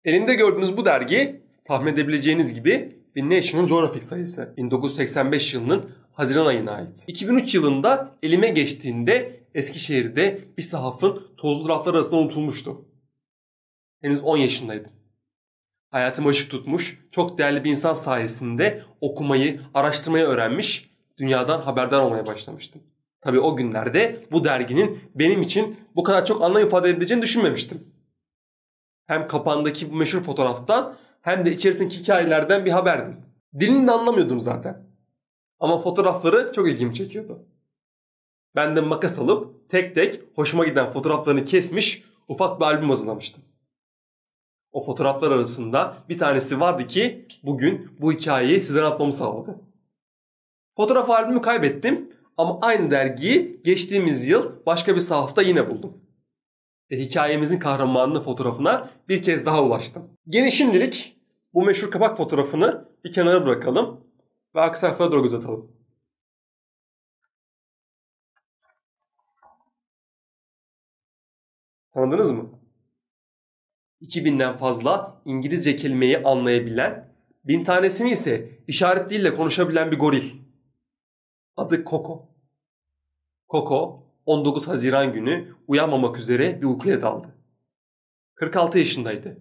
Elimde gördüğünüz bu dergi tahmin edebileceğiniz gibi bir National Geographic sayısı. 1985 yılının Haziran ayına ait. 2003 yılında elime geçtiğinde Eskişehir'de bir sahafın tozlu raflar arasında unutulmuştu. Henüz 10 yaşındaydım. Hayatımı ışık tutmuş, çok değerli bir insan sayesinde okumayı, araştırmayı öğrenmiş, dünyadan haberdar olmaya başlamıştım. Tabii o günlerde bu derginin benim için bu kadar çok anlam ifade edebileceğini düşünmemiştim. Hem kapağındaki bu meşhur fotoğraftan hem de içerisindeki hikayelerden bir haberdim. Dilini de anlamıyordum zaten. Ama fotoğrafları çok ilgimi çekiyordu. Ben de makas alıp tek tek hoşuma giden fotoğraflarını kesmiş ufak bir albüm hazırlamıştım. O fotoğraflar arasında bir tanesi vardı ki bugün bu hikayeyi size anlatmamı sağladı. Fotoğraf albümü kaybettim ama aynı dergiyi geçtiğimiz yıl başka bir sahafta yine buldum. Hikayemizin kahramanının fotoğrafına bir kez daha ulaştım. Gene şimdilik bu meşhur kapak fotoğrafını bir kenara bırakalım ve arka sayfaya doğru göz atalım. Tanıdınız mı? 2000'den fazla İngilizce kelimeyi anlayabilen, 1000 tanesini ise işaret diliyle konuşabilen bir goril. Adı Koko. Koko 19 Haziran günü uyanmamak üzere bir uykuya daldı. 46 yaşındaydı.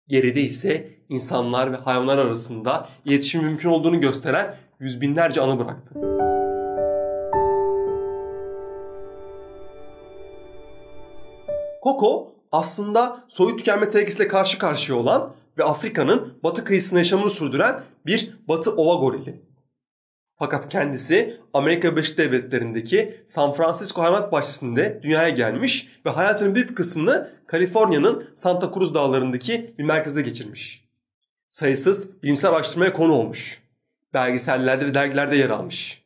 Geride ise insanlar ve hayvanlar arasında iletişim mümkün olduğunu gösteren yüz binlerce anı bıraktı. Koko aslında soyu tükenme tehlikesiyle karşı karşıya olan ve Afrika'nın batı kıyısında yaşamını sürdüren bir batı ova gorili. Fakat kendisi Amerika Birleşik Devletleri'ndeki San Francisco Hayvanat Bahçesi'nde dünyaya gelmiş ve hayatının büyük bir kısmını Kaliforniya'nın Santa Cruz dağlarındaki bir merkezde geçirmiş. Sayısız bilimsel araştırmaya konu olmuş. Belgesellerde ve dergilerde yer almış.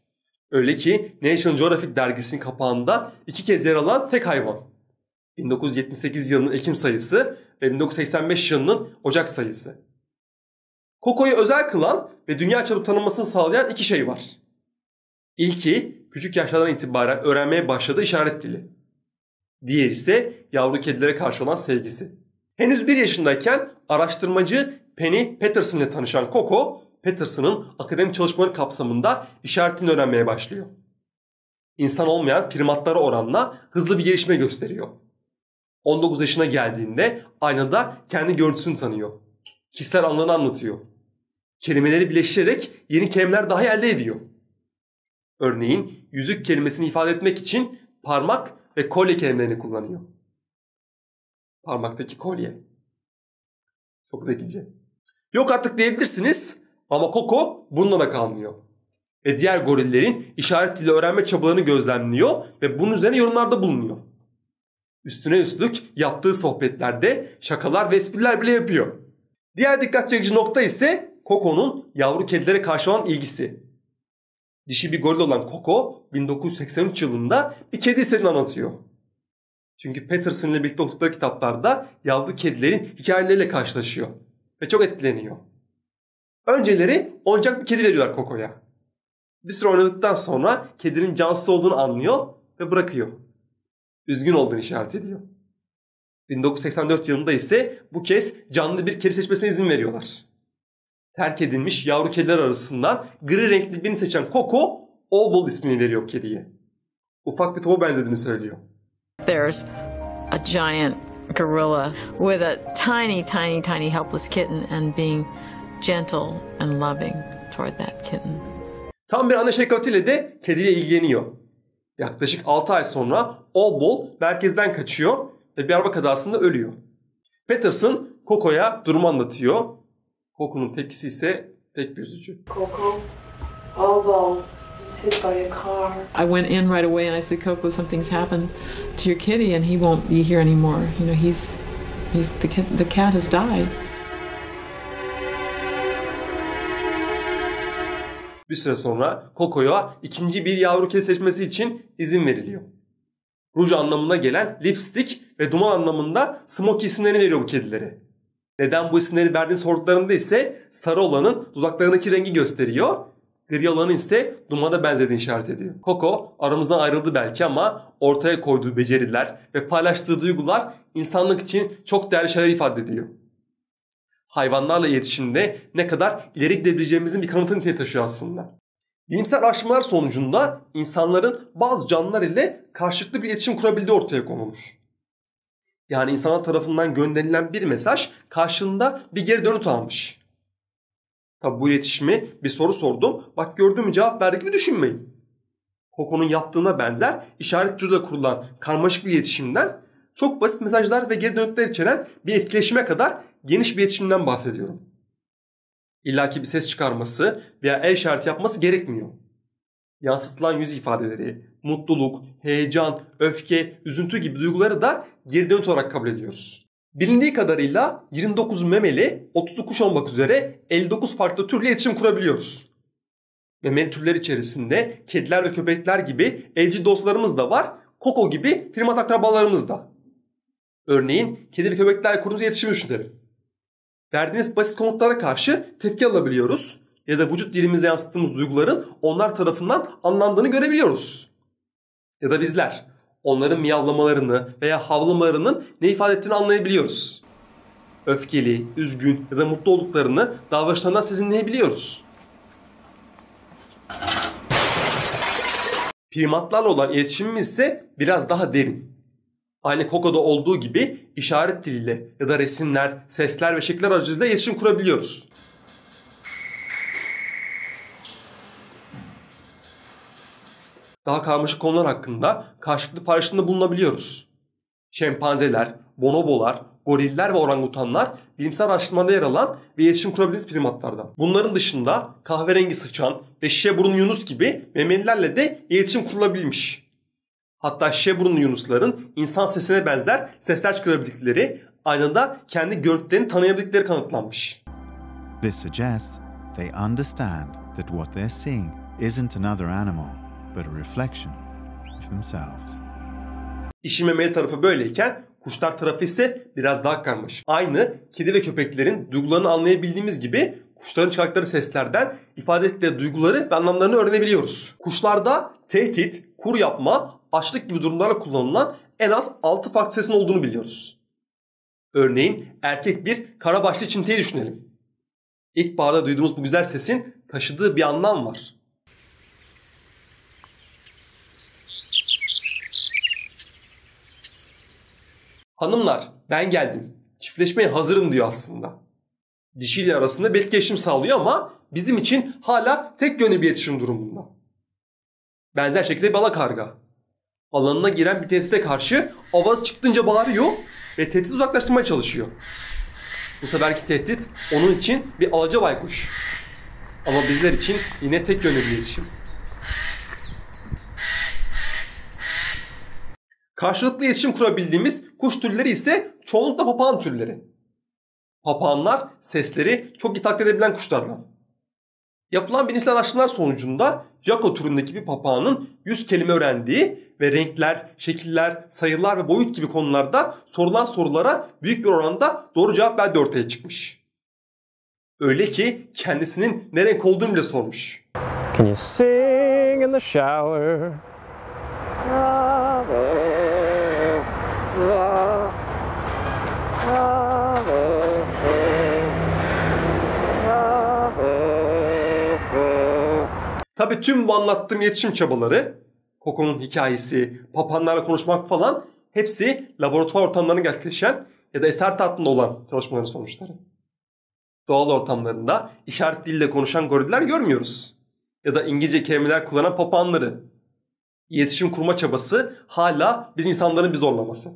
Öyle ki National Geographic dergisinin kapağında 2 kez yer alan tek hayvan. 1978 yılının Ekim sayısı ve 1985 yılının Ocak sayısı. Koko'yu özel kılan ve dünya çapında tanınmasını sağlayan 2 şey var. İlki küçük yaşlardan itibaren öğrenmeye başladığı işaret dili. Diğeri ise yavru kedilere karşı olan sevgisi. Henüz 1 yaşındayken araştırmacı Penny Patterson ile tanışan Koko, Patterson'ın akademik çalışmaları kapsamında işaret dilini öğrenmeye başlıyor. İnsan olmayan primatlara oranla hızlı bir gelişme gösteriyor. 19 yaşına geldiğinde aynada kendi görüntüsünü tanıyor. Kişisel anlarını anlatıyor. Kelimeleri birleştirerek yeni kelimeler dahi elde ediyor. Örneğin yüzük kelimesini ifade etmek için parmak ve kolye kelimelerini kullanıyor. Parmaktaki kolye. Çok zekice. Yok artık diyebilirsiniz ama Koko bununla da kalmıyor. Ve diğer gorillerin işaret dili öğrenme çabalarını gözlemliyor ve bunun üzerine yorumlarda bulunuyor. Üstüne üstlük yaptığı sohbetlerde şakalar ve espriler bile yapıyor. Diğer dikkat çekici nokta ise Koko'nun yavru kedilere karşı olan ilgisi. Dişi bir goril olan Koko 1983 yılında bir kedi istediğini anlatıyor. Çünkü Patterson ile birlikte okudukları kitaplarda yavru kedilerin hikayeleriyle karşılaşıyor ve çok etkileniyor. Önceleri oyuncak bir kedi veriyorlar Koko'ya. Bir süre oynadıktan sonra kedinin cansız olduğunu anlıyor ve bırakıyor. Üzgün olduğunu işaret ediyor. 1984 yılında ise bu kez canlı bir kedi seçmesine izin veriyorlar. Terk edilmiş yavru kediler arasından gri renkli birini seçen Koko, All Bull ismini veriyor kediye. Ufak bir topa benzediğini söylüyor. There's a giant gorilla with a tiny helpless kitten and being gentle and loving toward that kitten. Tam bir anne şefkatiyle de kediyle ilgileniyor. Yaklaşık 6 ay sonra All Bull merkezden kaçıyor ve bir araba kazasında ölüyor. Patterson Koko'ya durumu anlatıyor. Koko'nun tepkisi ise pek bir üzücü. Coco, All Bull was hit by a car. I went in right away and I said, Coco, something's happened to your kitty and he won't be here anymore. You know, the cat has died. Bir süre sonra Koko'ya ikinci bir yavru kedi seçmesi için izin veriliyor. Ruj anlamına gelen lipstick ve duman anlamında smoky isimlerini veriyor bu kedilere. Neden bu isimleri verdiğini sorduklarında ise sarı olanın dudaklarındaki rengi gösteriyor, gri olanın ise dumana benzediğini işaret ediyor. Koko aramızdan ayrıldı belki ama ortaya koyduğu beceriler ve paylaştığı duygular insanlık için çok değerli şeyler ifade ediyor. Hayvanlarla iletişimde ne kadar ileri gidebileceğimizin bir kanıtını niteliği taşıyor aslında. Bilimsel araştırmalar sonucunda insanların bazı canlılar ile karşılıklı bir iletişim kurabildiği ortaya konulmuş. Yani insanlar tarafından gönderilen bir mesaj karşılığında bir geri dönüt almış. Tabi bu iletişimi bir soru sordum. Bak gördüğümü cevap verdi gibi düşünmeyin. Coco'nun yaptığına benzer işaret türüyle kurulan karmaşık bir iletişimden çok basit mesajlar ve geri dönütler içeren bir etkileşime kadar geniş bir iletişimden bahsediyorum. İlla ki bir ses çıkarması veya el işareti yapması gerekmiyor. Yansıtılan yüz ifadeleri, mutluluk, heyecan, öfke, üzüntü gibi duyguları da geri dönüt olarak kabul ediyoruz. Bilindiği kadarıyla 29 memeli, 30'u kuş olmak üzere 59 farklı türle iletişim kurabiliyoruz. Memeli türler içerisinde kediler ve köpekler gibi evcil dostlarımız da var, Coco gibi primat akrabalarımız da. Örneğin kedi ve köpeklerle kurduğumuz iletişimi düşünelim. Verdiğimiz basit komutlara karşı tepki alabiliyoruz ya da vücut dilimizde yansıttığımız duyguların onlar tarafından anlandığını görebiliyoruz. Ya da bizler onların miyavlamalarını veya havlamalarının ne ifade ettiğini anlayabiliyoruz. Öfkeli, üzgün ya da mutlu olduklarını davranışlarından sezinleyebiliyoruz. Primatlarla olan iletişimimiz ise biraz daha derin. Aynı Coco'da olduğu gibi işaret diliyle ya da resimler, sesler ve şekiller aracılığıyla iletişim kurabiliyoruz. Daha karmaşık konular hakkında karşılıklı paylaşımda bulunabiliyoruz. Şempanzeler, bonobolar, goriller ve orangutanlar bilimsel araştırmada yer alan ve iletişim kurabildiğimiz primatlardan. Bunların dışında kahverengi sıçan ve şişe burunlu yunus gibi memelilerle de iletişim kurulabilmiş. Hatta şişe burunlu yunusların insan sesine benzer sesler çıkarabildikleri, aynada kendi gördüklerini tanıyabildikleri kanıtlanmış. This suggests they understand that what they're seeing isn't another animal, but a reflection of themselves. İşin memeli tarafı böyleyken kuşlar tarafı ise biraz daha karmaşık. Aynı kedi ve köpeklerin duygularını anlayabildiğimiz gibi kuşların çıkarttıkları seslerden ifade ettikleri duyguları ve anlamlarını öğrenebiliyoruz. Kuşlarda tehdit, kur yapma, açlık gibi durumlarla kullanılan en az 6 farklı sesin olduğunu biliyoruz. Örneğin erkek bir karabaşlı çinteyi düşünelim. İlkbaharda duyduğumuz bu güzel sesin taşıdığı bir anlam var. Hanımlar ben geldim. Çiftleşmeye hazırım diyor aslında. Dişiyle arasında bir etkileşim sağlıyor ama bizim için hala tek yönlü bir iletişim durumunda. Benzer şekilde balakarga. Alanına giren bir tehdide karşı avaz çıktığınca bağırıyor ve tehdidi uzaklaştırmaya çalışıyor. Bu seferki tehdit onun için bir alaca baykuş. Ama bizler için yine tek yönlü bir iletişim. Karşılıklı iletişim kurabildiğimiz kuş türleri ise çoğunlukla papağan türleri. Papağanlar sesleri çok iyi taklit edebilen kuşlardan. Yapılan bilimsel araştırmalar sonucunda Jaco türündeki bir papağanın 100 kelime öğrendiği ve renkler, şekiller, sayılar ve boyut gibi konularda sorulan sorulara büyük bir oranda doğru cevap verdiği ortaya çıkmış. Öyle ki kendisinin ne renk olduğunu bile sormuş. Can you sing in the shower? Tabii tüm bu anlattığım iletişim çabaları, Coco'nun hikayesi, papağanlarla konuşmak falan hepsi laboratuvar ortamlarında gerçekleşen ya da eser tahtında olan çalışmaların sonuçları. Doğal ortamlarında işaret diliyle konuşan goriller görmüyoruz. Ya da İngilizce kelimeler kullanan papağanları. İletişim kurma çabası hala biz insanların bir zorlaması.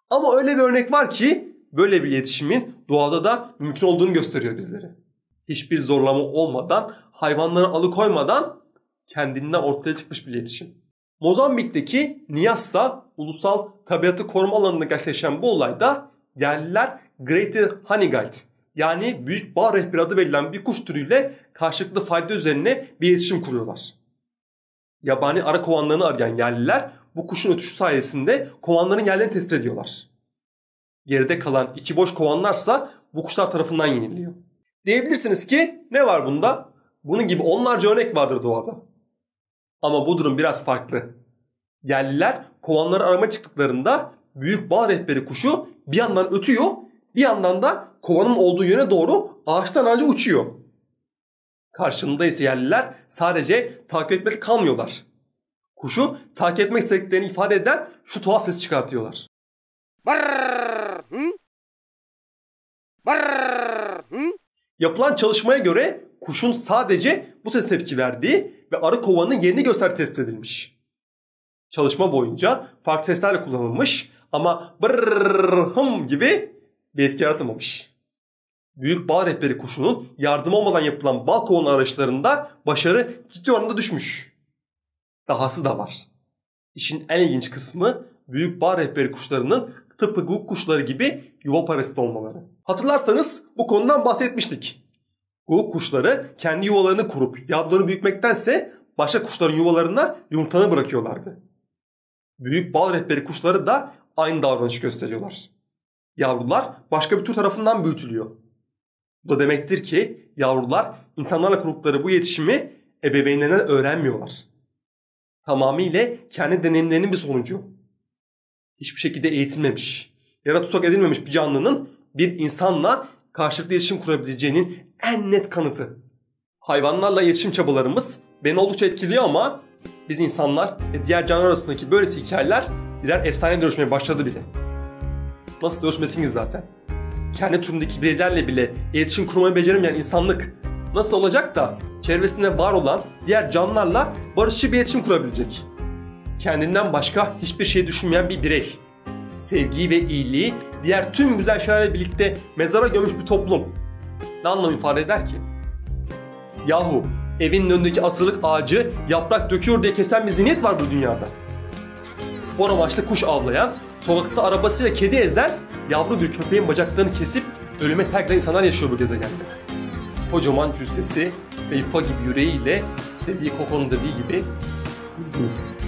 Ama öyle bir örnek var ki böyle bir iletişimin doğada da mümkün olduğunu gösteriyor bizlere. Hiçbir zorlama olmadan, hayvanları alıkoymadan kendinden ortaya çıkmış bir iletişim. Mozambik'teki Niassa Ulusal Tabiatı Koruma Alanı'nda gerçekleşen bu olayda yerliler Greater Honeyguide yani büyük bal rehberi adı verilen bir kuş türüyle karşılıklı fayda üzerine bir iletişim kuruyorlar. Yabani ara kovanlarını arayan yerliler bu kuşun ötüşü sayesinde kovanların yerlerini tespit ediyorlar. Geride kalan içi boş kovanlarsa bu kuşlar tarafından yeniliyor. Diyebilirsiniz ki ne var bunda? Bunun gibi onlarca örnek vardır doğada. Ama bu durum biraz farklı. Yerliler kovanları arama çıktıklarında büyük bal rehberi kuşu bir yandan ötüyor, bir yandan da kovanın olduğu yöne doğru ağaçtan ağaca uçuyor. Karşılığında ise yerliler sadece takip etmek kalmıyorlar. Kuşu takip etmek istediklerini ifade eden şu tuhaf sesi çıkartıyorlar. Yapılan çalışmaya göre kuşun sadece bu ses tepki verdiği ve arı kovanın yerini göster tespit edilmiş. Çalışma boyunca farklı seslerle kullanılmış ama hım gibi bir etki yaratamamış. Büyük bal rehberi kuşunun yardım olmadan yapılan bal kovanı arayışlarında başarı ciddi oranda düşmüş. Dahası da var. İşin en ilginç kısmı büyük bal rehberi kuşlarının tıpkı guguk kuşları gibi yuva parasiti olmaları. Hatırlarsanız bu konudan bahsetmiştik. Guguk kuşları kendi yuvalarını kurup yavrularını büyütmektense başka kuşların yuvalarına yumurtanı bırakıyorlardı. Büyük bal rehberi kuşları da aynı davranışı gösteriyorlar. Yavrular başka bir tür tarafından büyütülüyor. Bu da demektir ki yavrular insanlarla kurdukları bu iletişimi ebeveynlerinden öğrenmiyorlar. Tamamıyla kendi deneyimlerinin bir sonucu. Hiçbir şekilde eğitilmemiş ya da tutsak edilmemiş bir canlının bir insanla karşılıklı iletişim kurabileceğinin en net kanıtı. Hayvanlarla iletişim çabalarımız beni oldukça etkiliyor ama biz insanlar ve diğer canlılar arasındaki böylesi hikayeler birer efsane dönüşmeye başladı bile. Nasıl dönüşmesin ki zaten? Kendi türündeki bireylerle bile iletişim kurmayı beceremeyen insanlık nasıl olacak da çevresinde var olan diğer canlılarla barışçı bir iletişim kurabilecek? Kendinden başka hiçbir şey düşünmeyen bir birey. Sevgiyi ve iyiliği diğer tüm güzel şeylerle birlikte mezara gömüş bir toplum. Ne anlam ifade eder ki? Yahu evinin önündeki asırlık ağacı yaprak döküyor diye kesen bir zihniyet var bu dünyada. Spor amaçlı kuş avlayan, sokakta arabasıyla kedi ezen, yavru bir köpeğin bacaklarını kesip ölüme terk eden insanlar yaşıyor bu gezegende. Kocaman cüssesi ve ipa gibi yüreğiyle sevdiği Coco'nun dediği gibi üzgünüm.